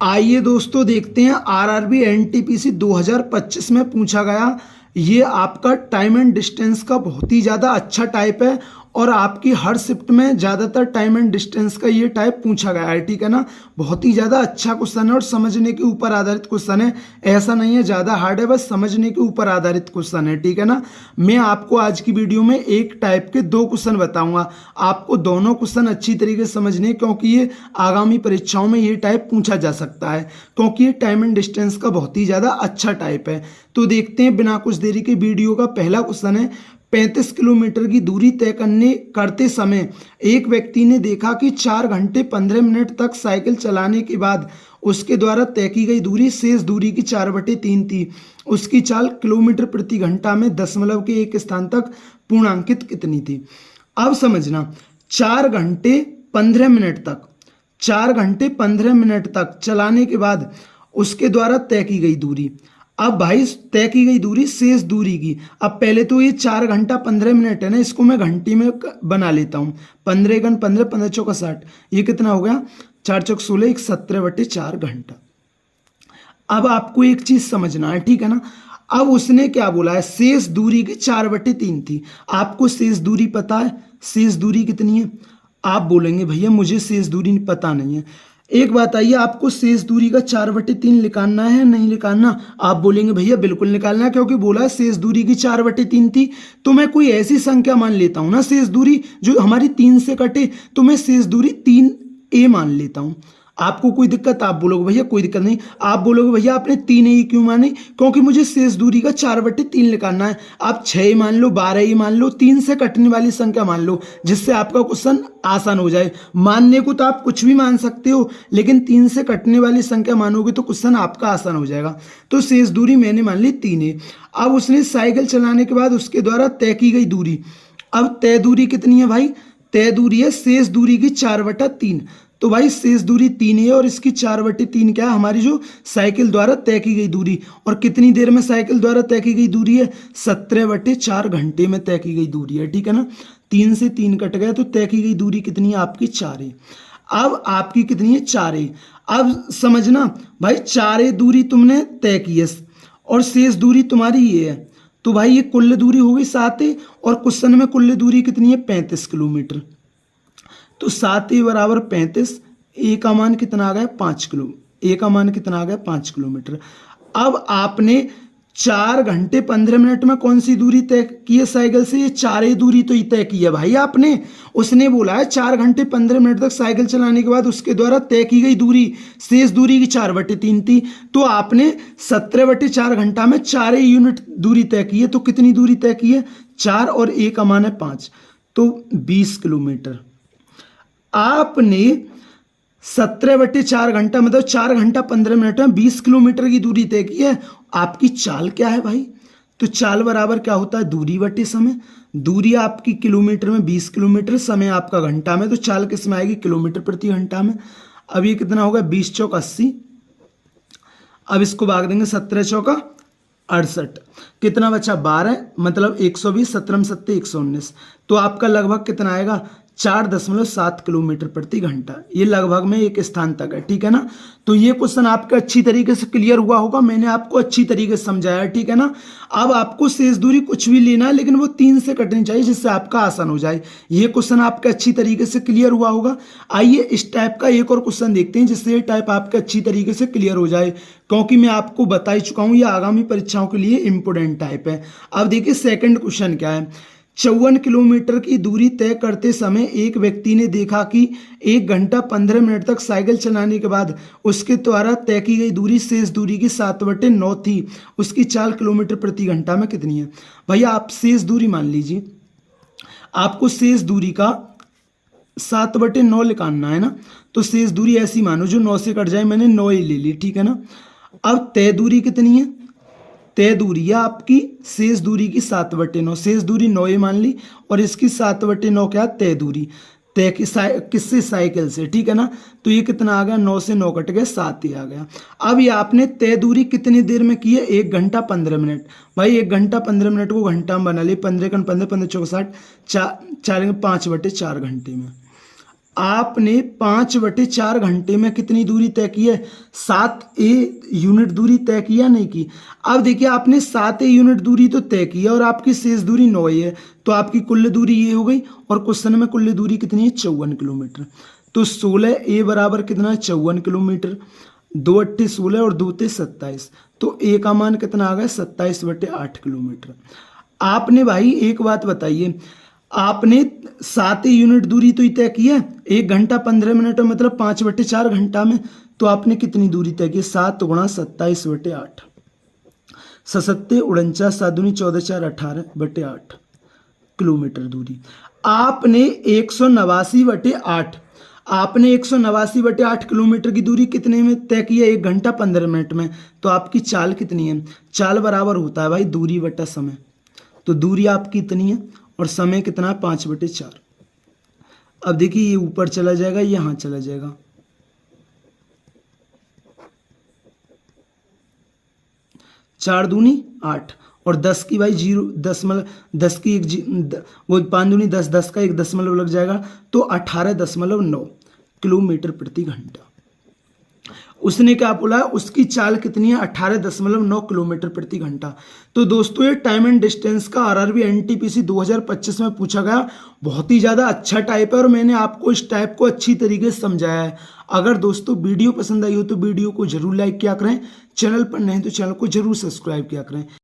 आइए दोस्तों देखते हैं आरआरबी एनटीपीसी 2025 में पूछा गया। ये आपका टाइम एंड डिस्टेंस का बहुत ही ज़्यादा अच्छा टाइप है और आपकी हर शिफ्ट में ज़्यादातर टाइम एंड डिस्टेंस का ये टाइप पूछा गया है, ठीक है ना। बहुत ही ज़्यादा अच्छा क्वेश्चन है और समझने के ऊपर आधारित क्वेश्चन है। ऐसा नहीं है ज़्यादा हार्ड है, बस समझने के ऊपर आधारित क्वेश्चन है, ठीक है ना। मैं आपको आज की वीडियो में एक टाइप के दो क्वेश्चन बताऊंगा। आपको दोनों क्वेश्चन अच्छी तरीके से समझने, क्योंकि ये आगामी परीक्षाओं में ये टाइप पूछा जा सकता है, क्योंकि ये टाइम एंड डिस्टेंस का बहुत ही ज़्यादा अच्छा टाइप है। तो देखते हैं बिना कुछ देरी के। वीडियो का पहला क्वेश्चन है, 35 किलोमीटर की दूरी तय करते समय एक व्यक्ति ने देखा कि 4 घंटे 15 मिनट तक साइकिल चलाने के बाद उसके द्वारा तय की गई दूरी शेष दूरी की 4/3 थी। उसकी चाल किलोमीटर प्रति घंटा में दशमलव के एक स्थान तक पूर्णांकित कितनी थी। अब समझना, 4 घंटे 15 मिनट तक 4 घंटे 15 मिनट तक चलाने के बाद उसके द्वारा तय की गई दूरी। अब भाई तय की गई दूरी शेष दूरी की। अब पहले तो ये 4 घंटा 15 मिनट है ना, इसको मैं घंटे में बना लेता हूँ। 15 × 15, 15 चौका 60, ये कितना हो गया, 4 चौक 16, 17/4 घंटा। अब आपको एक चीज समझना है, ठीक है ना। अब उसने क्या बोला है, शेष दूरी की 4/3 थी। आपको शेष दूरी पता है, शेष दूरी कितनी है। आप बोलेंगे भैया मुझे शेष दूरी पता नहीं है। एक बात आइए, आपको शेष दूरी का 4/3 निकालना है नहीं निकालना। आप बोलेंगे भैया बिल्कुल निकालना है, क्योंकि बोला है शेष दूरी की 4/3 थी। तो मैं कोई ऐसी संख्या मान लेता हूं ना, शेष दूरी जो हमारी 3 से कटे, तो मैं शेष दूरी 3a मान लेता हूं। आपको कोई दिक्कत, आप बोलोगे भैया कोई दिक्कत नहीं। आप बोलोगे भैया आपने 3a क्यों मानी, क्योंकि मुझे शेष दूरी का 4/3 निकालना है। आप 6 मान लो, 12 मान लो, 3 से कटने वाली संख्या मान लो, जिससे आपका क्वेश्चन आसान हो जाए। मानने को तो आप कुछ भी मान सकते हो, लेकिन 3 से कटने वाली संख्या मानोगे तो क्वेश्चन आपका आसान हो जाएगा। तो शेष दूरी मैंने मान ली 3a। अब उसने साइकिल चलाने के बाद उसके द्वारा तय की गई दूरी। अब तय दूरी कितनी है भाई, तय दूरी है शेष दूरी की 4/3। तो भाई शेष दूरी 3 है और इसकी 4/3 क्या है, हमारी जो साइकिल द्वारा तय की गई दूरी। और कितनी देर में साइकिल द्वारा तय की गई दूरी है, 17/4 घंटे में तय की गई दूरी है, ठीक है ना। 3 से 3 कट गया, तो तय की गई दूरी कितनी है आपकी, 4 है। अब आपकी कितनी है, 4 है। अब समझना भाई, 4 दूरी तुमने तय की है और शेष दूरी तुम्हारी ये है, तो भाई ये कुल दूरी हो गई 7 है। और क्वेश्चन में कुल दूरी कितनी है, 35 किलोमीटर। तो 7a = 35। ए का मान कितना आ गया, 5 किलो। ए का मान कितना आ गया, 5 किलोमीटर। अब आपने 4 घंटे 15 मिनट में कौन सी दूरी तय की है साइकिल से, ये 4 दूरी तो ही तय की है भाई आपने। उसने बोला है 4 घंटे 15 मिनट तक साइकिल चलाने के बाद उसके द्वारा तय की गई दूरी शेष दूरी की 4/3 थी। तो आपने 17/4 घंटा में 4 यूनिट दूरी तय की है। तो कितनी दूरी तय की है, 4, और ए का मान है 5, तो 20 किलोमीटर। आपने 17/4 घंटा मतलब 4 घंटा 15 मिनट में 20 किलोमीटर की दूरी तय की है। आपकी चाल क्या है भाई, तो चाल बराबर क्या होता है, दूरी बटे समय। दूरी आपकी किलोमीटर में 20 किलोमीटर, समय आपका घंटा में, तो चाल किस में आएगी, किलोमीटर प्रति घंटा में। अब ये कितना होगा, 20 चौक 80। अब इसको भाग देंगे 17 चौका 68, कितना बचा, 12, मतलब 120, 17 7 119। तो आपका लगभग कितना आएगा, 4.7 किलोमीटर प्रति घंटा। ये लगभग में एक स्थान तक है, ठीक है ना। तो ये क्वेश्चन आपका अच्छी तरीके से क्लियर हुआ होगा, मैंने आपको अच्छी तरीके से समझाया, ठीक है ना। अब आपको शेष दूरी कुछ भी लेना है, लेकिन वो 3 से कटनी चाहिए, जिससे आपका आसान हो जाए। ये क्वेश्चन आपका अच्छी तरीके से क्लियर हुआ होगा। आइए इस टाइप का एक और क्वेश्चन देखते हैं, जिससे ये टाइप आपका अच्छी तरीके से क्लियर हो जाए, क्योंकि मैं आपको बता ही चुका हूँ ये आगामी परीक्षाओं के लिए इंपोर्टेंट टाइप है। अब देखिए सेकंड क्वेश्चन क्या है, 54 किलोमीटर की दूरी तय करते समय एक व्यक्ति ने देखा कि 1 घंटा 15 मिनट तक साइकिल चलाने के बाद उसके द्वारा तय की गई दूरी शेष दूरी की 7/9 थी। उसकी चाल किलोमीटर प्रति घंटा में कितनी है। भैया आप शेष दूरी मान लीजिए, आपको शेष दूरी का 7/9 निकालना है ना। तो शेष दूरी ऐसी मानो जो 9 से कट जाए, मैंने 9 ही ले ली, ठीक है ना। अब तय दूरी कितनी है, तय दूरी है आपकी शेष दूरी की 7/9, शेष दूरी 9 मान ली, और इसकी 7/9 क्या, तय दूरी, तय की किससे, साइकिल से, ठीक है ना। तो ये कितना आ गया, 9 से 9 कट गए, 7 ही आ गया। अब ये आपने तय दूरी कितनी देर में की है, 1 घंटा 15 मिनट। भाई 1 घंटा 15 मिनट को घंटा में बना लिए, 15 × 15, 15 चौक 60, 4 5/4 घंटे में। आपने 5/4 घंटे में कितनी दूरी तय की है? 7a यूनिट दूरी तय की या नहीं की? अब देखिए आपने 7a यूनिट दूरी तो तय की है और आपकी शेष दूरी 9 है, तो आपकी कुल दूरी ये हो गई। और क्वेश्चन में कुल दूरी कितनी है? 54 किलोमीटर। तो 16a बराबर कितना है? 54 किलोमीटर। 2 अट्ठे 16 और 2 ते 27, तो a का मान कितना आ गया? 27/8 किलोमीटर। आपने भाई एक बात बताइए, आपने 7 यूनिट दूरी तो ही तय की है 1 घंटा 15 मिनट में, मतलब 5/4 घंटा में। तो आपने कितनी दूरी तय की? 7 गुणा 27/8, 7 49, 7 दूनी 14, 4 18/8 किलोमीटर दूरी। आपने 189/8 आपने 189/8 किलोमीटर की दूरी कितने में तय की है? 1 घंटा 15 मिनट में। तो आपकी चाल कितनी है? चाल बराबर होता है भाई दूरी बटा समय। तो दूरी आपकी इतनी है और समय कितना है? 5/4। अब देखिए ये ऊपर चला जाएगा, ये यहाँ चला जाएगा। 4 दूनी 8 और 10 की भाई 0 दशमलव 10 की वो 5 दूनी 10, 10 का 1 दशमलव लग जाएगा, तो 18.9 किलोमीटर प्रति घंटा। उसने क्या बोला? उसकी चाल कितनी है? 18.9 किलोमीटर प्रति घंटा। तो दोस्तों ये टाइम एंड डिस्टेंस का आरआरबी एनटीपीसी 2025 में पूछा गया बहुत ही ज़्यादा अच्छा टाइप है और मैंने आपको इस टाइप को अच्छी तरीके से समझाया है। अगर दोस्तों वीडियो पसंद आई हो तो वीडियो को जरूर लाइक किया करें, चैनल पर नहीं तो चैनल को जरूर सब्सक्राइब किया करें।